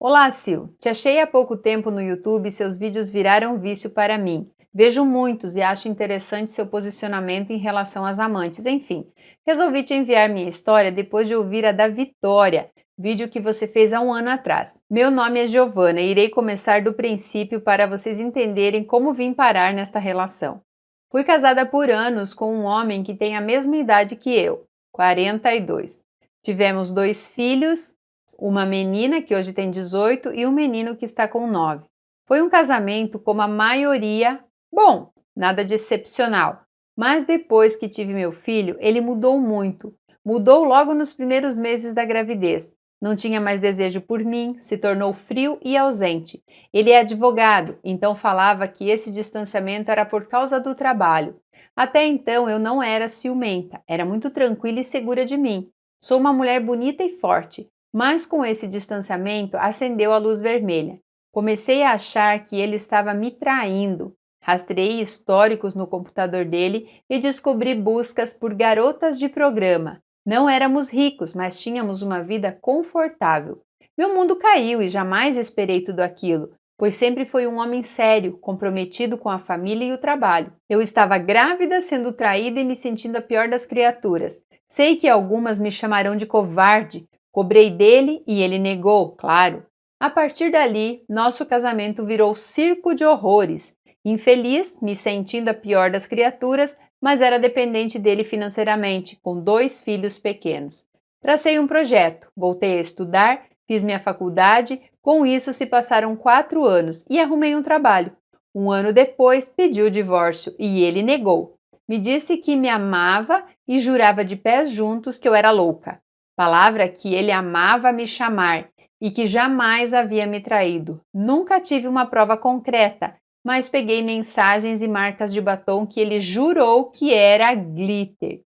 Olá, Sil. Te achei há pouco tempo no YouTube e seus vídeos viraram vício para mim. Vejo muitos e acho interessante seu posicionamento em relação às amantes. Enfim, resolvi te enviar minha história depois de ouvir a da Vitória, vídeo que você fez há um ano atrás. Meu nome é Giovana e irei começar do princípio para vocês entenderem como vim parar nesta relação. Fui casada por anos com um homem que tem a mesma idade que eu, 42. Tivemos 2 filhos, uma menina que hoje tem 18 e um menino que está com 9. Foi um casamento como a maioria, bom, nada de excepcional. Mas depois que tive meu filho, ele mudou muito. Mudou logo nos primeiros meses da gravidez. Não tinha mais desejo por mim, se tornou frio e ausente. Ele é advogado, então falava que esse distanciamento era por causa do trabalho. Até então eu não era ciumenta, era muito tranquila e segura de mim. Sou uma mulher bonita e forte. Mas com esse distanciamento acendeu a luz vermelha. Comecei a achar que ele estava me traindo. Rastreei históricos no computador dele e descobri buscas por garotas de programa. Não éramos ricos, mas tínhamos uma vida confortável. Meu mundo caiu e jamais esperei tudo aquilo, pois sempre fui um homem sério, comprometido com a família e o trabalho. Eu estava grávida, sendo traída e me sentindo a pior das criaturas. Sei que algumas me chamarão de covarde. Cobrei dele e ele negou, claro. A partir dali, nosso casamento virou circo de horrores. Infeliz, me sentindo a pior das criaturas, mas era dependente dele financeiramente, com 2 filhos pequenos. Tracei um projeto, voltei a estudar, fiz minha faculdade, com isso se passaram 4 anos e arrumei um trabalho. Um ano depois, pedi o divórcio e ele negou. Me disse que me amava e jurava de pés juntos que eu era louca. Palavra que ele amava me chamar e que jamais havia me traído. Nunca tive uma prova concreta, mas peguei mensagens e marcas de batom que ele jurou que era glitter.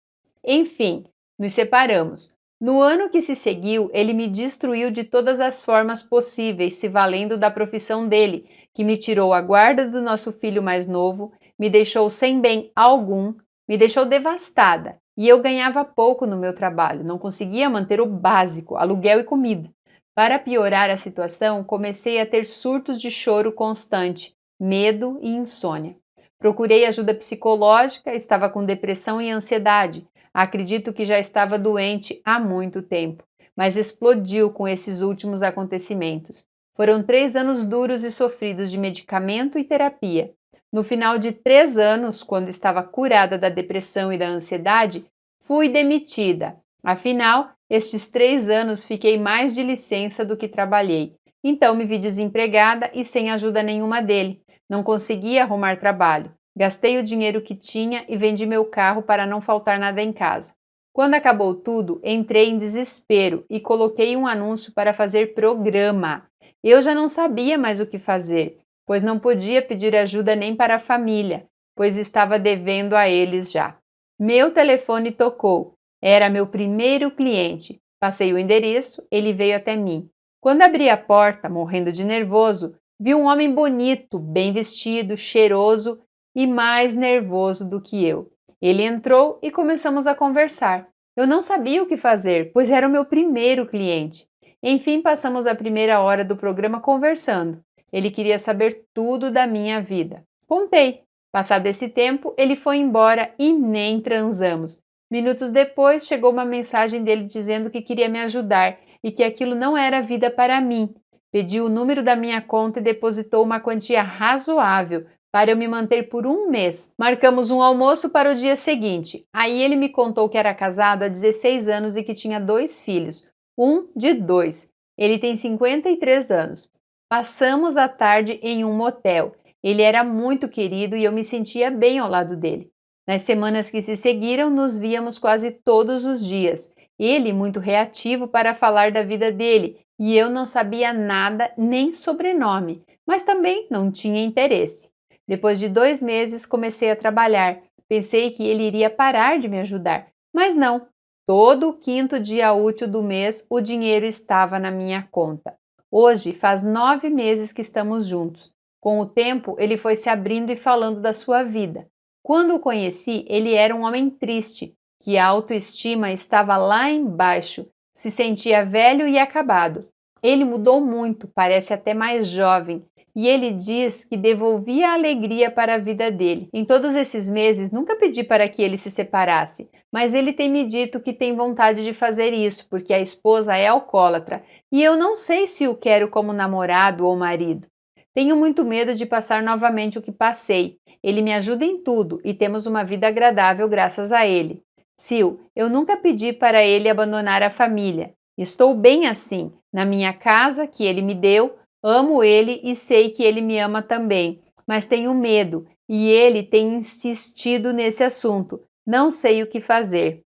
Enfim, nos separamos. No ano que se seguiu, ele me destruiu de todas as formas possíveis, se valendo da profissão dele, que me tirou a guarda do nosso filho mais novo, me deixou sem bem algum, me deixou devastada. E eu ganhava pouco no meu trabalho, não conseguia manter o básico, aluguel e comida. Para piorar a situação, comecei a ter surtos de choro constante, medo e insônia. Procurei ajuda psicológica, estava com depressão e ansiedade. Acredito que já estava doente há muito tempo, mas explodiu com esses últimos acontecimentos. Foram 3 anos duros e sofridos de medicamento e terapia. No final de 3 anos, quando estava curada da depressão e da ansiedade, fui demitida. Afinal, estes 3 anos fiquei mais de licença do que trabalhei. Então me vi desempregada e sem ajuda nenhuma dele. Não conseguia arrumar trabalho. Gastei o dinheiro que tinha e vendi meu carro para não faltar nada em casa. Quando acabou tudo, entrei em desespero e coloquei um anúncio para fazer programa. Eu já não sabia mais o que fazer, pois não podia pedir ajuda nem para a família, pois estava devendo a eles já. Meu telefone tocou. Era meu primeiro cliente. Passei o endereço, ele veio até mim. Quando abri a porta, morrendo de nervoso, vi um homem bonito, bem vestido, cheiroso e mais nervoso do que eu. Ele entrou e começamos a conversar. Eu não sabia o que fazer, pois era o meu primeiro cliente. Enfim, passamos a primeira hora do programa conversando. Ele queria saber tudo da minha vida. Contei. Passado esse tempo, ele foi embora e nem transamos. Minutos depois, chegou uma mensagem dele dizendo que queria me ajudar e que aquilo não era vida para mim. Pediu o número da minha conta e depositou uma quantia razoável para eu me manter por 1 mês. Marcamos um almoço para o dia seguinte. Aí ele me contou que era casado há 16 anos e que tinha 2 filhos, um de 2. Ele tem 53 anos. Passamos a tarde em um motel. Ele era muito querido e eu me sentia bem ao lado dele. Nas semanas que se seguiram, nos víamos quase todos os dias. Ele muito reativo para falar da vida dele e eu não sabia nada nem sobrenome, mas também não tinha interesse. Depois de 2 meses comecei a trabalhar. Pensei que ele iria parar de me ajudar, mas não. Todo o 5º dia útil do mês o dinheiro estava na minha conta. Hoje faz 9 meses que estamos juntos. Com o tempo, ele foi se abrindo e falando da sua vida. Quando o conheci, ele era um homem triste, que a autoestima estava lá embaixo, se sentia velho e acabado. Ele mudou muito, parece até mais jovem. E ele diz que devolvia a alegria para a vida dele. Em todos esses meses, nunca pedi para que ele se separasse, mas ele tem me dito que tem vontade de fazer isso, porque a esposa é alcoólatra, e eu não sei se o quero como namorado ou marido. Tenho muito medo de passar novamente o que passei. Ele me ajuda em tudo e temos uma vida agradável graças a ele. Sil, eu nunca pedi para ele abandonar a família. Estou bem assim, na minha casa que ele me deu, amo ele e sei que ele me ama também, mas tenho medo e ele tem insistido nesse assunto. Não sei o que fazer.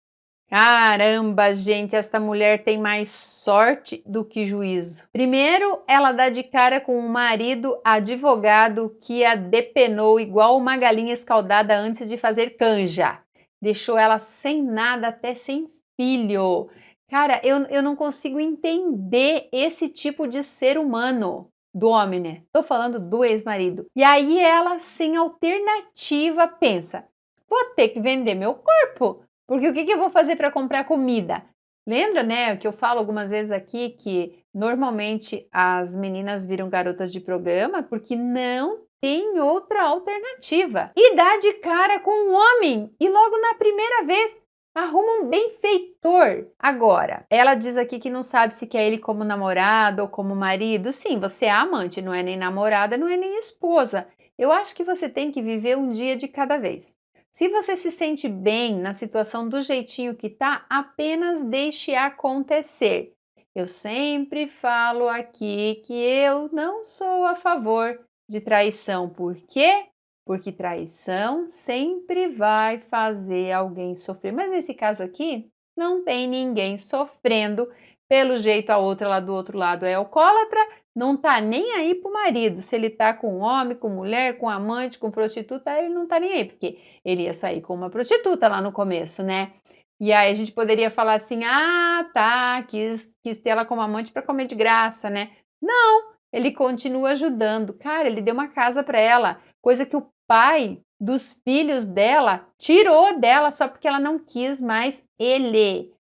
Caramba, gente, esta mulher tem mais sorte do que juízo. Primeiro, ela dá de cara com um marido advogado que a depenou igual uma galinha escaldada antes de fazer canja. Deixou ela sem nada, até sem filho. Cara, eu não consigo entender esse tipo de ser humano. Do homem, né? Tô falando do ex-marido. E aí ela, sem alternativa, pensa: vou ter que vender meu corpo. Porque o que eu vou fazer para comprar comida? Lembra, né, que eu falo algumas vezes aqui que normalmente as meninas viram garotas de programa porque não tem outra alternativa. E dá de cara com um homem e logo na primeira vez arruma um benfeitor. Agora, ela diz aqui que não sabe se quer ele como namorado ou como marido. Sim, você é amante, não é nem namorada, não é nem esposa. Eu acho que você tem que viver um dia de cada vez. Se você se sente bem na situação do jeitinho que tá, apenas deixe acontecer. Eu sempre falo aqui que eu não sou a favor de traição. Por quê? Porque traição sempre vai fazer alguém sofrer. Mas nesse caso aqui, não tem ninguém sofrendo. Pelo jeito, a outra lá do outro lado é alcoólatra, não tá nem aí pro marido. Se ele tá com homem, com mulher, com amante, com prostituta, ele não tá nem aí, porque ele ia sair com uma prostituta lá no começo, né? E aí a gente poderia falar assim: ah, tá, quis ter ela como amante para comer de graça, né? Não, ele continua ajudando. Cara, ele deu uma casa para ela, coisa que o pai dos filhos dela tirou dela só porque ela não quis mais ele.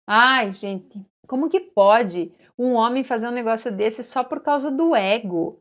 Ai, gente, como que pode um homem fazer um negócio desse só por causa do ego?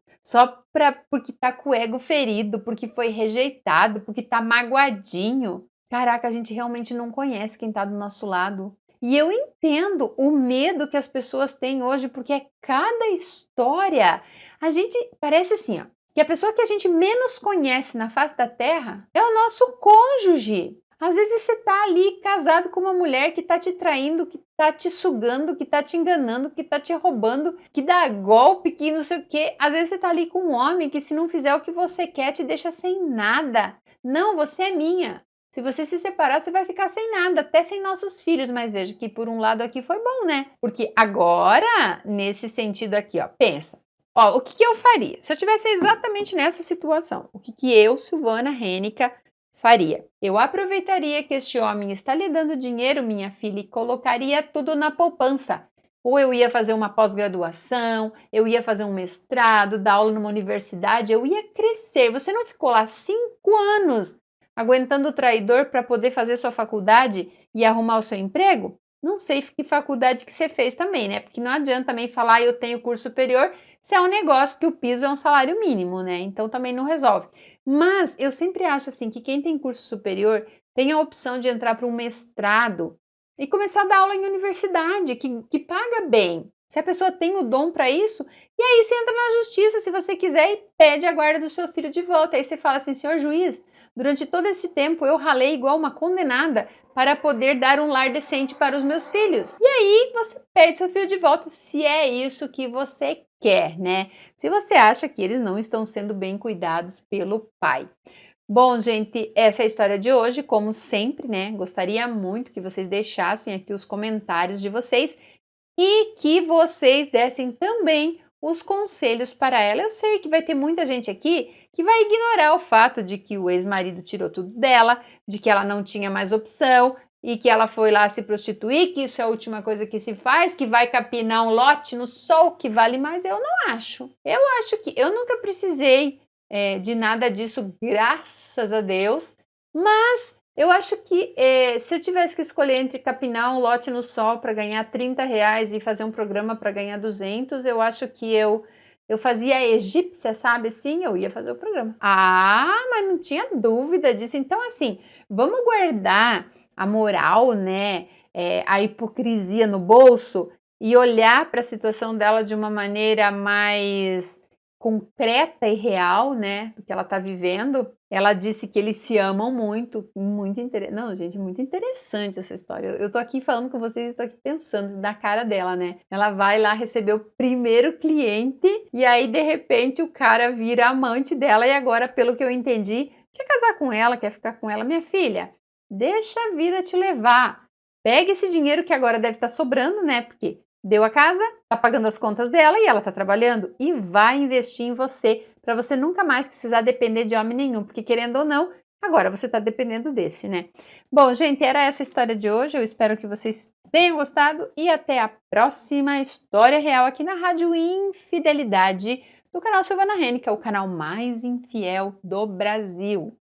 Porque tá com o ego ferido, porque foi rejeitado, porque tá magoadinho. Caraca, a gente realmente não conhece quem tá do nosso lado. E eu entendo o medo que as pessoas têm hoje, porque é cada história. A gente parece assim, ó, que a pessoa que a gente menos conhece na face da terra é o nosso cônjuge. Às vezes você tá ali casado com uma mulher que tá te traindo, que tá te sugando, que tá te enganando, que tá te roubando, que dá golpe, que não sei o quê. Às vezes você tá ali com um homem que se não fizer o que você quer te deixa sem nada. Não, você é minha. Se você se separar, você vai ficar sem nada, até sem nossos filhos. Mas veja que por um lado aqui foi bom, né? Porque agora, nesse sentido aqui, ó, pensa. Ó, o que eu faria? Se eu tivesse exatamente nessa situação, o que eu, Silvana Rênica, faria? Eu aproveitaria que este homem está lhe dando dinheiro, minha filha, e colocaria tudo na poupança. Ou eu ia fazer uma pós-graduação, eu ia fazer um mestrado, dar aula numa universidade, eu ia crescer. Você não ficou lá 5 anos aguentando o traidor para poder fazer sua faculdade e arrumar o seu emprego? Não sei que faculdade que você fez também, né? Porque não adianta também falar eu tenho curso superior se é um negócio que o piso é um salário mínimo, né? Então também não resolve. Mas eu sempre acho assim que quem tem curso superior tem a opção de entrar para um mestrado e começar a dar aula em universidade, que paga bem. Se a pessoa tem o dom para isso, e aí você entra na justiça, se você quiser, e pede a guarda do seu filho de volta. Aí você fala assim: senhor juiz, durante todo esse tempo eu ralei igual uma condenada para poder dar um lar decente para os meus filhos. E aí você pede seu filho de volta, se é isso que você quer, né? Se você acha que eles não estão sendo bem cuidados pelo pai. Bom, gente, essa é a história de hoje, como sempre, né? Gostaria muito que vocês deixassem aqui os comentários de vocês e que vocês dessem também os conselhos para ela. Eu sei que vai ter muita gente aqui que vai ignorar o fato de que o ex-marido tirou tudo dela, de que ela não tinha mais opção e que ela foi lá se prostituir, que isso é a última coisa que se faz, que vai capinar um lote no sol que vale mais. Eu não acho. Eu acho que eu nunca precisei de nada disso, graças a Deus, mas Eu acho que se eu tivesse que escolher entre capinar um lote no sol para ganhar R$ 30 e fazer um programa para ganhar 200, eu acho que eu fazia a egípcia, sabe? Sim, eu ia fazer o programa. Ah, mas não tinha dúvida disso. Então, assim, vamos guardar a moral, né? A hipocrisia no bolso e olhar para a situação dela de uma maneira mais concreta e real, né, do que ela está vivendo. Ela disse que eles se amam muito, muito interessante. Não, gente, muito interessante essa história. Eu tô aqui falando com vocês e tô aqui pensando na cara dela, né? Ela vai lá receber o primeiro cliente e aí, de repente, o cara vira amante dela e agora, pelo que eu entendi, quer casar com ela, quer ficar com ela. Minha filha, deixa a vida te levar. Pega esse dinheiro que agora deve estar sobrando, né? Porque deu a casa, tá pagando as contas dela e ela tá trabalhando e vai investir em você para você nunca mais precisar depender de homem nenhum, porque querendo ou não, agora você tá dependendo desse, né? Bom, gente, era essa a história de hoje. Eu espero que vocês tenham gostado e até a próxima história real aqui na Rádio Infidelidade do canal Silvana Rene, que é o canal mais infiel do Brasil.